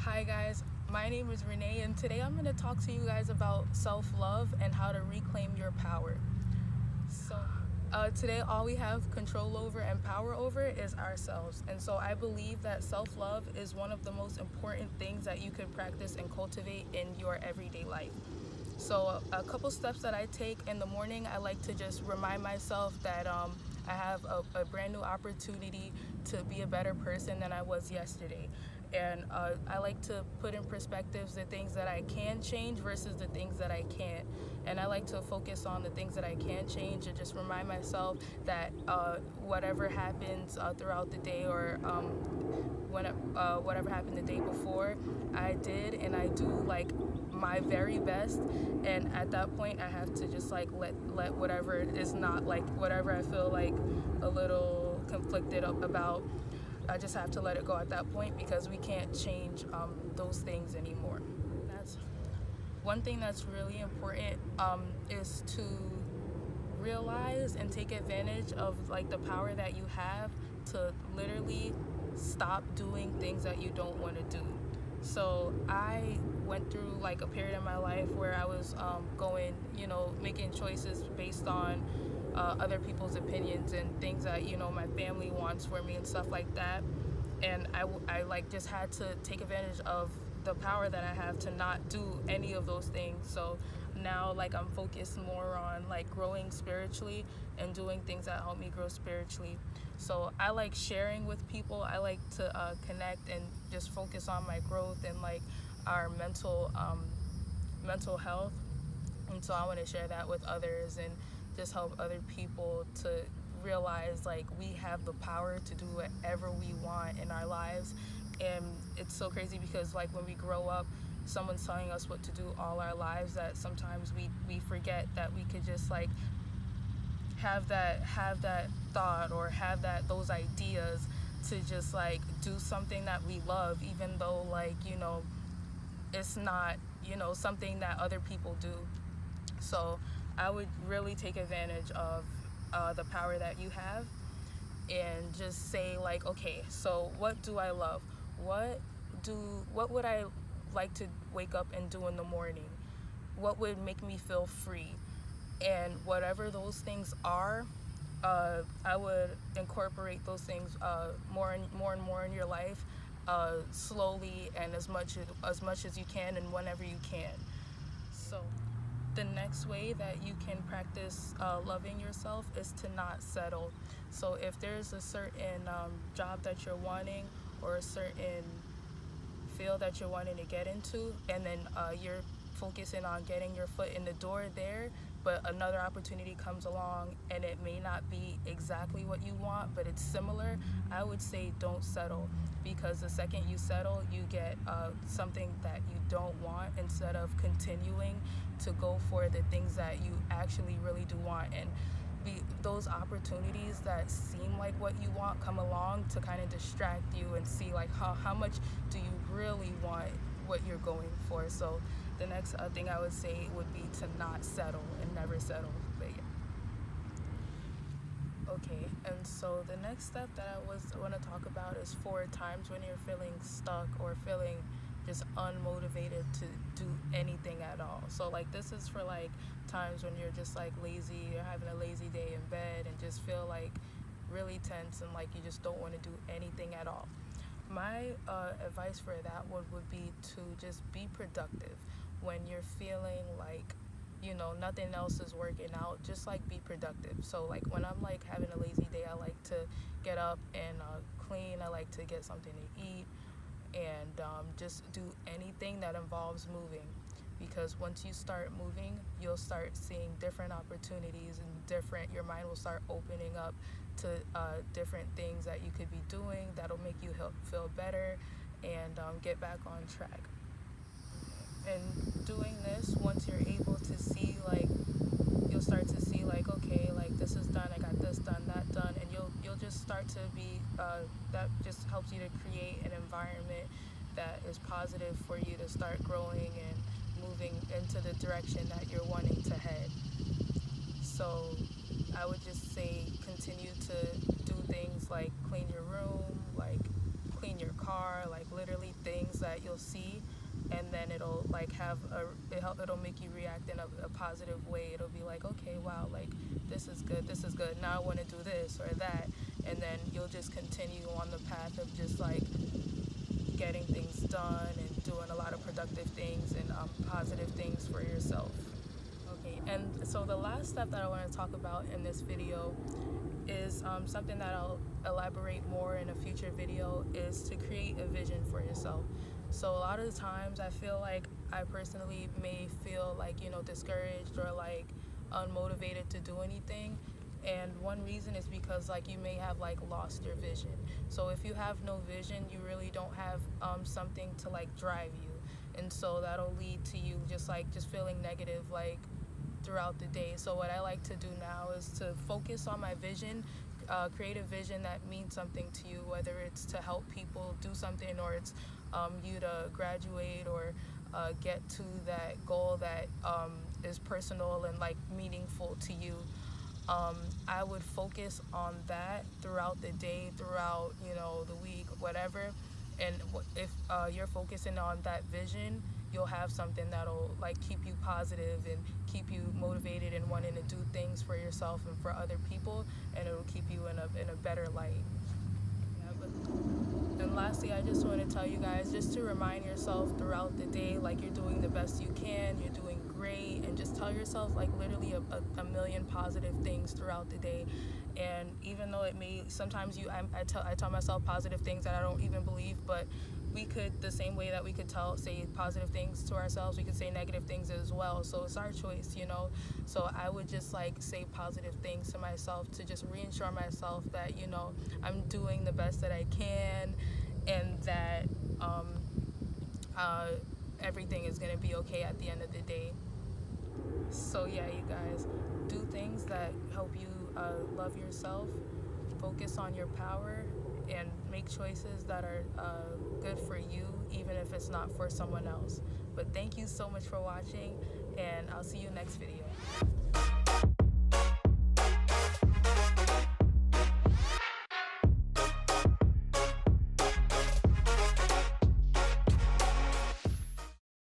Hi guys, my name is Renee, and today I'm going to talk to you guys about self-love and how to reclaim your power. Today all we have control over and power over is ourselves. And so I believe that self-love is one of the most important things that you can practice and cultivate in your everyday life. So a couple steps that I take in the morning, I like to just remind myself that I have a brand new opportunity to be a better person than I was yesterday. And I like to put in perspectives the things that I can change versus the things that I can't. And I like to focus on the things that I can change and just remind myself that whatever happens throughout the day or whatever happened the day before, I did and I do like my very best. And at that point I have to just like let whatever is not like whatever I feel like a little conflicted about, I just have to let it go at that point because we can't change those things anymore. That's one thing that's really important, is to realize and take advantage of like the power that you have to literally stop doing things that you don't want to do. So I went through like a period in my life where I was going, making choices based on other people's opinions and things that my family wants for me and stuff like that. And I like just had to take advantage of the power that I have to not do any of those things. So now like I'm focused more on like growing spiritually and doing things that help me grow spiritually. So I like sharing with people. I like to connect and just focus on my growth and like our mental health. And so I want to share that with others and just help other people to realize like we have the power to do whatever we want in our lives. And it's so crazy because like when we grow up, someone's telling us what to do all our lives, that sometimes we forget that we could just like have that thought or have that those ideas to just like do something that we love, even though like it's not something that other people do. So I would really take advantage of the power that you have and just say like, okay, so what do I love? What would I like to wake up and do in the morning? What would make me feel free? And whatever those things are, I would incorporate those things more and more in your life, slowly and as much as you can and whenever you can. So the next way that you can practice loving yourself is to not settle. So if there's a certain job that you're wanting or a certain field that you're wanting to get into, and then you're focusing on getting your foot in the door there, but another opportunity comes along and it may not be exactly what you want, but it's similar, I would say don't settle, because the second you settle, you get something that you don't want instead of continuing to go for the things that you actually really do want. And those opportunities that seem like what you want come along to kind of distract you and see like how much do you really want what you're going for. So the next thing I would say would be to not settle and never settle. But yeah. Okay, and so the next step that I want to talk about is for times when you're feeling stuck or feeling just unmotivated to do anything at all. So like this is for like times when you're just like lazy, you're having a lazy day in bed and just feel like really tense and like you just don't want to do anything at all. My advice for that would be to just be productive when you're feeling like nothing else is working out. Just like be productive. So like when I'm like having a lazy day, I like to get up and clean. I like to get something to eat and just do anything that involves moving, because once you start moving, you'll start seeing different opportunities and your mind will start opening up to different things that you could be doing that'll make you feel better and get back on track. And doing this, once you're able to see like, you'll start to see like, okay, like this is done, I got this done, that done, and you'll just start to be that just helps you to create an environment that is positive for you to start growing and moving into the direction that you're wanting to head. So I would just say continue to do things like clean your room, like clean your car, like literally things that you'll see, and then it'll like it'll make you react in a positive way. It'll be like, okay, wow, like this is good, now I want to do this or that, and then you'll just continue on the path of just like getting things done and doing a lot of productive things and positive things for yourself. Okay, and so the last step that I want to talk about in this video is something that I'll elaborate more in a future video, is to create a vision for yourself. So a lot of the times I feel like I personally may feel like, discouraged or like unmotivated to do anything. And one reason is because like you may have like lost your vision. So if you have no vision, you really don't have something to like drive you. And so that'll lead to you just feeling negative like throughout the day. So what I like to do now is to focus on my vision, create a vision that means something to you, whether it's to help people do something or it's you to graduate or get to that goal that is personal and like meaningful to you. I would focus on that throughout the day, throughout the week, whatever. And if you're focusing on that vision, you'll have something that'll like keep you positive and keep you motivated and wanting to do things for yourself and for other people, and it'll keep you in a better light. And lastly, I just want to tell you guys just to remind yourself throughout the day, like you're doing the best you can, you're doing great, and just tell yourself like literally a million positive things throughout the day. And even though it may sometimes I tell myself positive things that I don't even believe, but we could, the same way that we could say positive things to ourselves, we could say negative things as well. So it's our choice, So I would just like say positive things to myself to just reassure myself that, I'm doing the best that I can, and that everything is gonna be okay at the end of the day. So yeah, you guys, do things that help you love yourself, focus on your power, and make choices that are good for you, even if it's not for someone else. But thank you so much for watching, and I'll see you next video.